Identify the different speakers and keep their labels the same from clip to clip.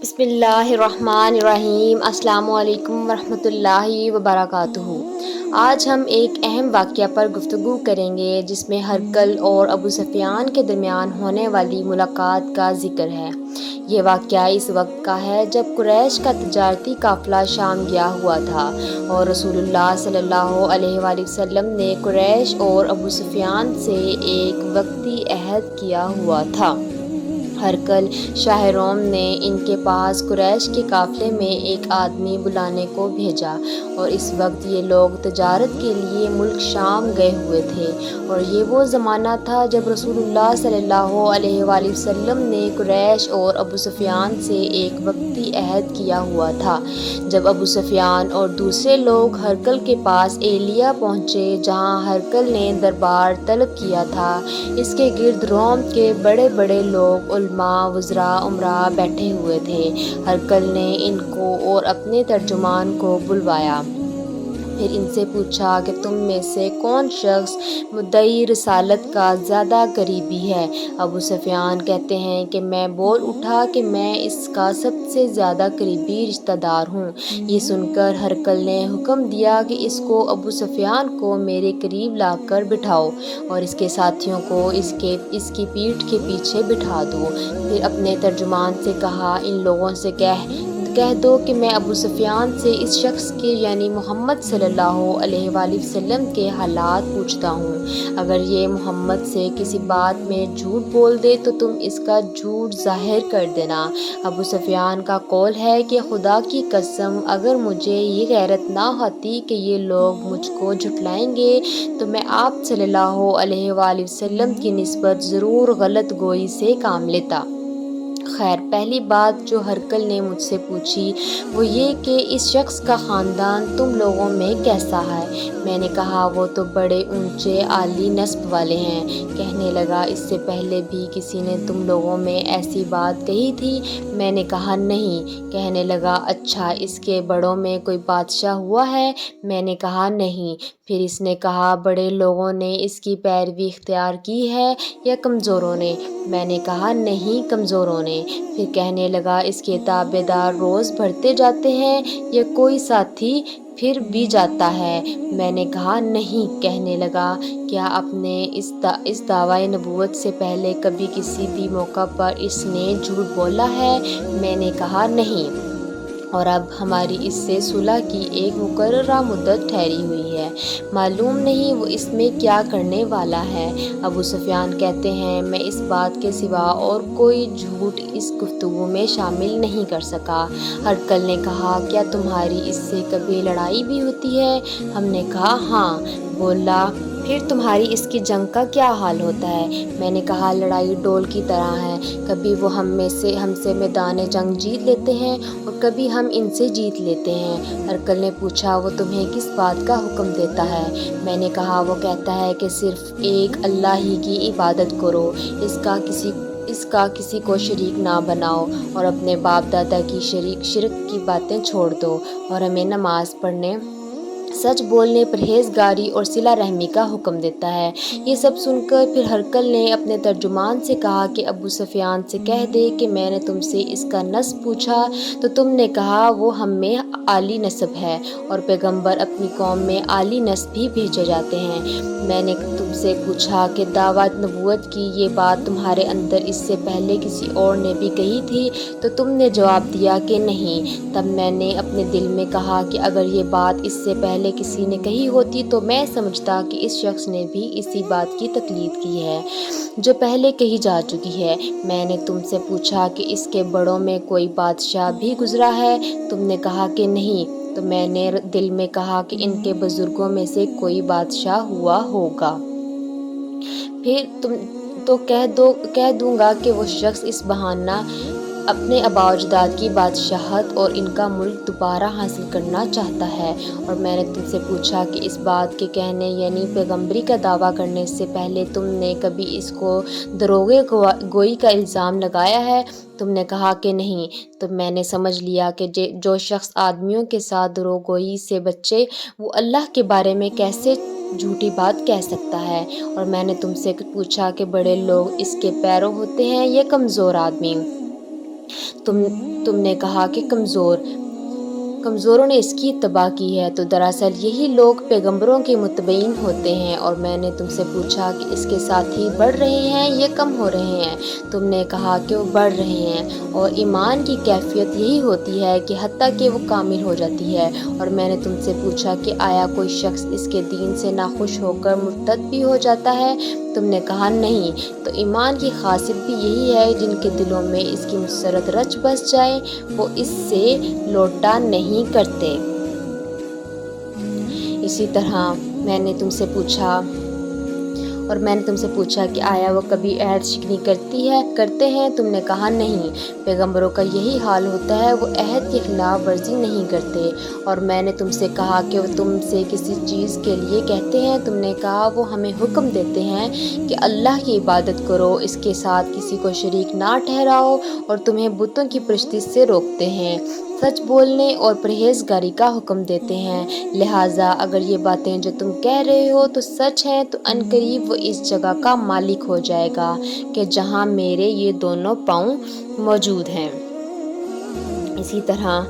Speaker 1: بسم اللہ الرحمن الرحیم۔ السلام علیکم ورحمۃ اللہ وبرکاتہ۔ آج ہم ایک اہم واقعہ پر گفتگو کریں گے جس میں ہرقل اور ابو سفیان کے درمیان ہونے والی ملاقات کا ذکر ہے۔ یہ واقعہ اس وقت کا ہے جب قریش کا تجارتی قافلہ شام گیا ہوا تھا اور رسول اللہ صلی اللہ علیہ وآلہ وسلم نے قریش اور ابو سفیان سے ایک وقتی عہد کیا ہوا تھا۔ ہرقل شاہ روم نے ان کے پاس قریش کے قافلے میں ایک آدمی بلانے کو بھیجا اور اس وقت یہ لوگ تجارت کے لیے ملک شام گئے ہوئے تھے اور یہ وہ زمانہ تھا جب رسول اللہ صلی اللہ علیہ وآلہ وسلم نے قریش اور ابو سفیان سے ایک وقتی عہد کیا ہوا تھا۔ جب ابو سفیان اور دوسرے لوگ ہرقل کے پاس ایلیا پہنچے جہاں ہرقل نے دربار طلب کیا تھا، اس کے گرد روم کے بڑے بڑے لوگ، علماء، وزراء، امراء بیٹھے ہوئے تھے۔ ہرقل نے ان کو اور اپنے ترجمان کو بلوایا، پھر ان سے پوچھا کہ تم میں سے کون شخص مدعی رسالت کا زیادہ قریبی ہے؟ ابو سفیان کہتے ہیں کہ میں بول اٹھا کہ میں اس کا سب سے زیادہ قریبی رشتہ دار ہوں۔ یہ سن کر ہرقل نے حکم دیا کہ اس کو، ابو سفیان کو میرے قریب لا کر بٹھاؤ اور اس کے ساتھیوں کو اس کی پیٹھ کے پیچھے بٹھا دو۔ پھر اپنے ترجمان سے کہا، ان لوگوں سے کہہ دو کہ میں ابو سفیان سے اس شخص کے یعنی محمد صلی اللہ علیہ وآلہ وسلم کے حالات پوچھتا ہوں۔ اگر یہ محمد سے کسی بات میں جھوٹ بول دے تو تم اس کا جھوٹ ظاہر کر دینا۔ ابو سفیان کا قول ہے کہ خدا کی قسم اگر مجھے یہ غیرت نہ ہوتی کہ یہ لوگ مجھ کو جھٹلائیں گے تو میں آپ صلی اللہ علیہ وآلہ وسلم کی نسبت ضرور غلط گوئی سے کام لیتا۔ خیر، پہلی بات جو ہرقل نے مجھ سے پوچھی وہ یہ کہ اس شخص کا خاندان تم لوگوں میں کیسا ہے؟ میں نے کہا، وہ تو بڑے اونچے عالی نسب والے ہیں۔ کہنے لگا، اس سے پہلے بھی کسی نے تم لوگوں میں ایسی بات کہی تھی؟ میں نے کہا، نہیں۔ کہنے لگا، اچھا، اس کے بڑوں میں کوئی بادشاہ ہوا ہے؟ میں نے کہا، نہیں۔ پھر اس نے کہا، بڑے لوگوں نے اس کی پیروی اختیار کی ہے یا کمزوروں نے؟ میں نے کہا، نہیں، کمزوروں نے۔ پھر کہنے لگا، اس کے تابع دار روز بڑھتے جاتے ہیں یا کوئی ساتھی پھر بھی جاتا ہے؟ میں نے کہا، نہیں۔ کہنے لگا، کیا اپنے اس دعویٰ نبوت سے پہلے کبھی کسی بھی موقع پر اس نے جھوٹ بولا ہے؟ میں نے کہا، نہیں، اور اب ہماری اس سے صلح کی ایک مقررہ مدت ٹھہری ہوئی ہے، معلوم نہیں وہ اس میں کیا کرنے والا ہے۔ ابو سفیان کہتے ہیں، میں اس بات کے سوا اور کوئی جھوٹ اس گفتگو میں شامل نہیں کر سکا۔ ہرقل نے کہا، کیا تمہاری اس سے کبھی لڑائی بھی ہوتی ہے؟ ہم نے کہا، ہاں۔ بولا، پھر تمہاری اس کی جنگ کا کیا حال ہوتا ہے؟ میں نے کہا، لڑائی ڈول کی طرح ہے، کبھی وہ ہم سے میدان جنگ جیت لیتے ہیں اور کبھی ہم ان سے جیت لیتے ہیں۔ ہرقل نے پوچھا، وہ تمہیں کس بات کا حکم دیتا ہے؟ میں نے کہا، وہ کہتا ہے کہ صرف ایک اللہ ہی کی عبادت کرو، اس کا کسی کو شریک نہ بناؤ اور اپنے باپ دادا کی شرک کی باتیں چھوڑ دو اور ہمیں نماز پڑھنے، سچ بولنے، پرہیزگاری اور صلہ رحمی کا حکم دیتا ہے۔ یہ سب سن کر پھر ہرقل نے اپنے ترجمان سے کہا کہ ابو سفیان سے کہہ دے کہ میں نے تم سے اس کا نسب پوچھا تو تم نے کہا وہ ہم میں عالی نسب ہے اور پیغمبر اپنی قوم میں عالی نسب ہی بھیجے جاتے ہیں۔ میں نے تم سے پوچھا کہ دعوت نبوت کی یہ بات تمہارے اندر اس سے پہلے کسی اور نے بھی کہی تھی تو تم نے جواب دیا کہ نہیں۔ تب میں نے اپنے دل میں کہا کہ اگر یہ بات اس سے پہلے کسی نے کہی ہوتی تو میں سمجھتا کہ اس شخص نے بھی اسی بات کی تقلید کی ہے جو پہلے کہی جا چکی ہے۔ میں نے تم سے پوچھا کہ اس کے بڑوں میں کوئی بادشاہ بھی گزرا ہے؟ تم نے کہا کہ نہیں۔ تو میں نے دل میں کہا کہ ان کے بزرگوں میں سے کوئی بادشاہ ہوا ہوگا، پھر تو کہہ دوں گا کہ وہ شخص اس بہانہ اپنے آباء و اجداد کی بادشاہت اور ان کا ملک دوبارہ حاصل کرنا چاہتا ہے۔ اور میں نے تم سے پوچھا کہ اس بات کے کہنے یعنی پیغمبری کا دعویٰ کرنے سے پہلے تم نے کبھی اس کو دروغ گوئی کا الزام لگایا ہے؟ تم نے کہا کہ نہیں۔ تو میں نے سمجھ لیا کہ جو شخص آدمیوں کے ساتھ دروغ گوئی سے بچے وہ اللہ کے بارے میں کیسے جھوٹی بات کہہ سکتا ہے۔ اور میں نے تم سے پوچھا کہ بڑے لوگ اس کے پیرو ہوتے ہیں یا کمزور آدمی؟ تم نے کہا کہ کمزوروں نے اس کی اتباع کی ہے، تو دراصل یہی لوگ پیغمبروں کے متبعین ہوتے ہیں۔ اور میں نے تم سے پوچھا کہ اس کے ساتھی بڑھ رہے ہیں یا کم ہو رہے ہیں؟ تم نے کہا کہ وہ بڑھ رہے ہیں، اور ایمان کی کیفیت یہی ہوتی ہے کہ حتیٰ کہ وہ کامل ہو جاتی ہے۔ اور میں نے تم سے پوچھا کہ آیا کوئی شخص اس کے دین سے ناخوش ہو کر مرتد بھی ہو جاتا ہے؟ تم نے کہا نہیں۔ تو ایمان کی خاصیت بھی یہی ہے، جن کے دلوں میں اس کی مسرت رچ بس جائے وہ اس سے لوٹا نہیں کرتے۔ اسی طرح میں نے تم سے پوچھا کہ آیا وہ کبھی عہد شکنی کرتے ہیں؟ تم نے کہا نہیں۔ پیغمبروں کا یہی حال ہوتا ہے، وہ عہد کی خلاف ورزی نہیں کرتے۔ اور میں نے تم سے کہا کہ وہ تم سے کسی چیز کے لیے کہتے ہیں؟ تم نے کہا وہ ہمیں حکم دیتے ہیں کہ اللہ کی عبادت کرو، اس کے ساتھ کسی کو شریک نہ ٹھہراؤ، اور تمہیں بتوں کی پرستش سے روکتے ہیں، سچ بولنے اور پرہیزگاری کا حکم دیتے ہیں۔ لہٰذا اگر یہ باتیں جو تم کہہ رہے ہو تو سچ ہیں، تو عنقریب وہ اس جگہ کا مالک ہو جائے گا کہ جہاں میرے یہ دونوں پاؤں موجود ہیں۔ اسی طرح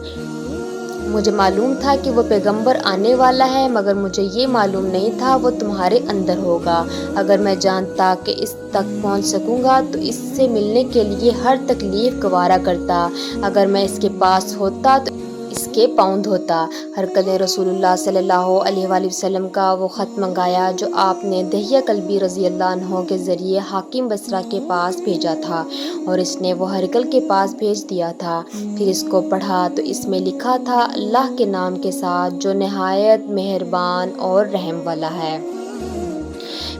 Speaker 1: مجھے معلوم تھا کہ وہ پیغمبر آنے والا ہے، مگر مجھے یہ معلوم نہیں تھا وہ تمہارے اندر ہوگا۔ اگر میں جانتا کہ اس تک پہنچ سکوں گا تو اس سے ملنے کے لیے ہر تکلیف گوارا کرتا۔ اگر میں اس کے پاس ہوتا تو اس کے پاؤں دھوتا۔ ہرقل نے رسول اللہ صلی اللہ علیہ وآلہ وسلم کا وہ خط منگایا جو آپ نے دحیہ کلبی رضی اللہ عنہ کے ذریعے حاکم بصرہ کے پاس بھیجا تھا، اور اس نے وہ ہرقل کے پاس بھیج دیا تھا۔ پھر اس کو پڑھا تو اس میں لکھا تھا، اللہ کے نام کے ساتھ جو نہایت مہربان اور رحم والا ہے۔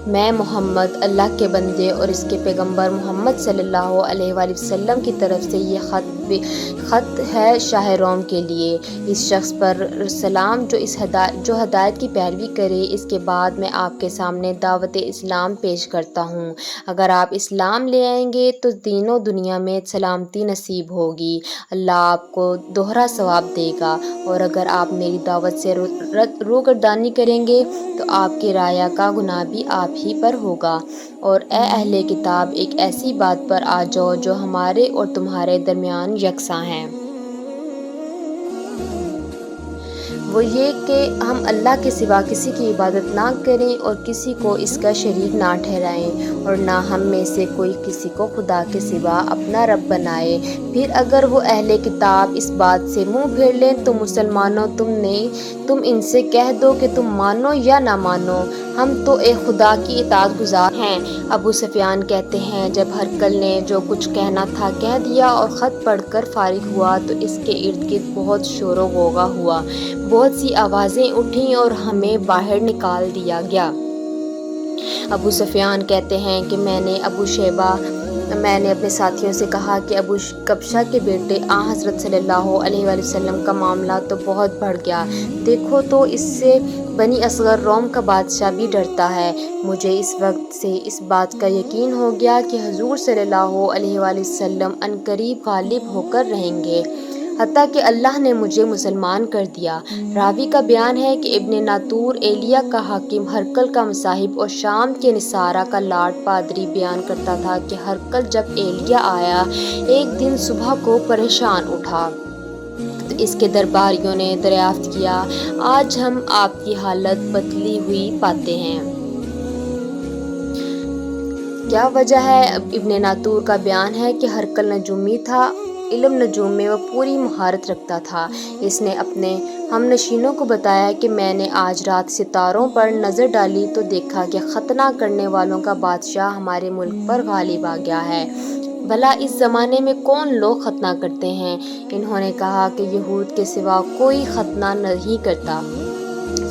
Speaker 1: میں محمد اللہ کے بندے اور اس کے پیغمبر محمد صلی اللہ علیہ وآلہ وسلم کی طرف سے یہ خط ہے شاہ روم کے لیے۔ اس شخص پر سلام جو ہدایت کی پیروی کرے۔ اس کے بعد میں آپ کے سامنے دعوت اسلام پیش کرتا ہوں۔ اگر آپ اسلام لے آئیں گے تو دین و دنیا میں سلامتی نصیب ہوگی، اللہ آپ کو دوہرا ثواب دے گا، اور اگر آپ میری دعوت سے روگردانی کریں گے تو آپ کی رعایا کا گناہ بھی آپ ہی پر ہوگا۔ اور اے اہل کتاب، ایک ایسی بات پر آ جاؤ جو ہمارے اور تمہارے درمیان یکساں ہے، وہ یہ کہ ہم اللہ کے سوا کسی کی عبادت نہ کریں اور کسی کو اس کا شریک نہ ٹھہرائیں، اور نہ ہم میں سے کوئی کسی کو خدا کے سوا اپنا رب بنائے۔ پھر اگر وہ اہل کتاب اس بات سے منہ پھیر لیں تو مسلمانوں تم ان سے کہہ دو کہ تم مانو یا نہ مانو، ہم تو ایک خدا کی اطاعت گزار ہیں۔ ابو سفیان کہتے ہیں، جب ہرقل نے جو کچھ کہنا تھا کہہ دیا اور خط پڑھ کر فارغ ہوا تو اس کے ارد گرد بہت شور و غوغا ہوا، بہت سی آوازیں اٹھیں اور ہمیں باہر نکال دیا گیا۔ ابو سفیان کہتے ہیں کہ میں نے اپنے ساتھیوں سے کہا کہ ابو کبشہ کے بیٹے آن حضرت صلی اللہ علیہ وآلہ وسلم کا معاملہ تو بہت بڑھ گیا، دیکھو تو اس سے بنی اصغر روم کا بادشاہ بھی ڈرتا ہے۔ مجھے اس وقت سے اس بات کا یقین ہو گیا کہ حضور صلی اللہ علیہ وآلہ وسلم عنقریب غالب ہو کر رہیں گے، حتیٰ کہ اللہ نے مجھے مسلمان کر دیا۔ راوی کا بیان ہے کہ ابن ناطور ایلیا کا حاکم ہرقل کا مصاحب اور شام کے نصارہ کا لاٹ پادری بیان کرتا تھا کہ ہرقل جب ایلیا آیا ایک دن صبح کو پریشان اٹھا تو اس کے درباریوں نے دریافت کیا، آج ہم آپ کی حالت بدلی ہوئی پاتے ہیں، کیا وجہ ہے؟ ابن ناطور کا بیان ہے کہ ہرقل نجومی تھا، علم نجوم میں وہ پوری مہارت رکھتا تھا۔ اس نے اپنے ہم نشینوں کو بتایا کہ میں نے آج رات ستاروں پر نظر ڈالی تو دیکھا کہ ختنہ کرنے والوں کا بادشاہ ہمارے ملک پر غالب آ گیا ہے، بھلا اس زمانے میں کون لوگ ختنہ کرتے ہیں؟ انہوں نے کہا کہ یہود کے سوا کوئی ختنہ نہیں کرتا،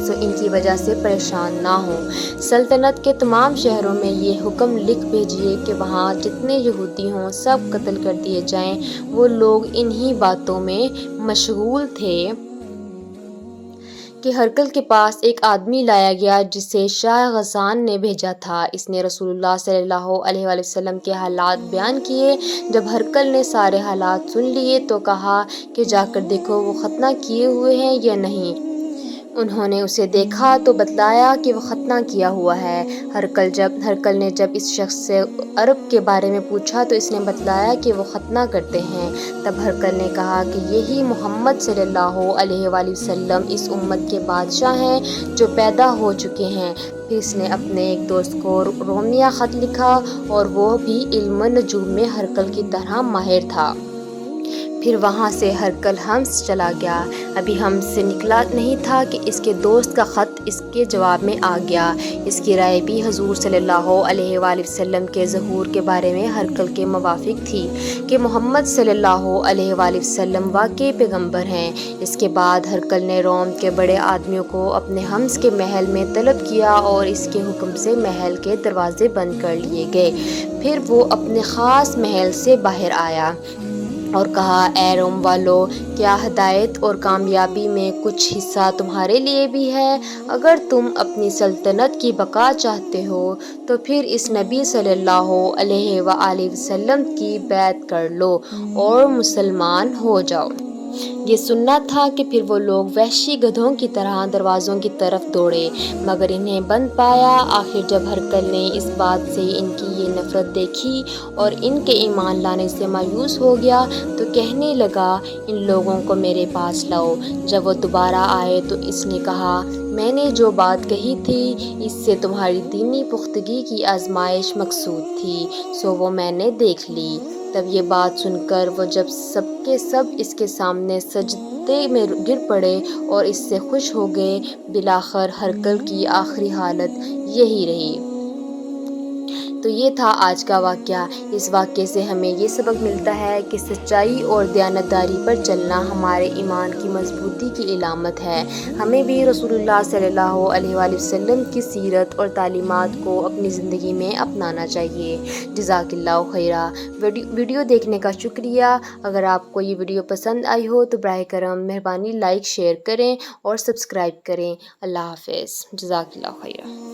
Speaker 1: سو ان کی وجہ سے پریشان نہ ہوں۔ سلطنت کے تمام شہروں میں یہ حکم لکھ بھیجیے کہ وہاں جتنے یہودی ہوں سب قتل کر دیے جائیں۔ وہ لوگ انہی باتوں میں مشغول تھے کہ ہرقل کے پاس ایک آدمی لایا گیا جسے شاہ غسان نے بھیجا تھا۔ اس نے رسول اللہ صلی اللہ علیہ وآلہ وسلم کے حالات بیان کیے۔ جب ہرقل نے سارے حالات سن لیے تو کہا کہ جا کر دیکھو وہ ختنہ کیے ہوئے ہیں یا نہیں۔ انہوں نے اسے دیکھا تو بتلایا کہ وہ ختنہ کیا ہوا ہے۔ ہرقل نے جب اس شخص سے عرب کے بارے میں پوچھا تو اس نے بتلایا کہ وہ ختنہ کرتے ہیں۔ تب ہرقل نے کہا کہ یہی محمد صلی اللہ علیہ وآلہ وسلم اس امت کے بادشاہ ہیں جو پیدا ہو چکے ہیں۔ پھر اس نے اپنے ایک دوست کو رومیہ خط لکھا اور وہ بھی علم نجوم میں ہرقل کی طرح ماہر تھا۔ پھر وہاں سے ہرقل حمص چلا گیا۔ ابھی حمص سے نکلا نہیں تھا کہ اس کے دوست کا خط اس کے جواب میں آ گیا۔ اس کی رائے بھی حضور صلی اللہ علیہ وآلہ وسلم کے ظہور کے بارے میں ہرقل کے موافق تھی کہ محمد صلی اللہ علیہ وآلہ وسلم واقعی پیغمبر ہیں۔ اس کے بعد ہرقل نے روم کے بڑے آدمیوں کو اپنے حمص کے محل میں طلب کیا اور اس کے حکم سے محل کے دروازے بند کر لیے گئے۔ پھر وہ اپنے خاص محل سے باہر آیا اور کہا، اے روم والو، کیا ہدایت اور کامیابی میں کچھ حصہ تمہارے لیے بھی ہے؟ اگر تم اپنی سلطنت کی بقا چاہتے ہو تو پھر اس نبی صلی اللہ علیہ وآلہ وسلم کی بیعت کر لو اور مسلمان ہو جاؤ۔ یہ سننا تھا کہ پھر وہ لوگ وحشی گدھوں کی طرح دروازوں کی طرف دوڑے مگر انہیں بند پایا۔ آخر جب ہرقل نے اس بات سے ان کی یہ نفرت دیکھی اور ان کے ایمان لانے سے مایوس ہو گیا تو کہنے لگا، ان لوگوں کو میرے پاس لاؤ۔ جب وہ دوبارہ آئے تو اس نے کہا، میں نے جو بات کہی تھی اس سے تمہاری دینی پختگی کی آزمائش مقصود تھی، سو وہ میں نے دیکھ لی۔ تب یہ بات سن کر وہ جب سب کے سب اس کے سامنے سجدے میں گر پڑے اور اس سے خوش ہو گئے۔ بالآخر ہرقل کی آخری حالت یہی رہی۔ تو یہ تھا آج کا واقعہ۔ اس واقعے سے ہمیں یہ سبق ملتا ہے کہ سچائی اور دیانتداری پر چلنا ہمارے ایمان کی مضبوطی کی علامت ہے۔ ہمیں بھی رسول اللہ صلی اللہ علیہ وآلہ وسلم کی سیرت اور تعلیمات کو اپنی زندگی میں اپنانا چاہیے۔ جزاک اللہ خیرا۔ ویڈیو دیکھنے کا شکریہ۔ اگر آپ کو یہ ویڈیو پسند آئی ہو تو براہ کرم مہربانی لائک شیئر کریں اور سبسکرائب کریں۔ اللہ حافظ۔ جزاک اللہ خیرا۔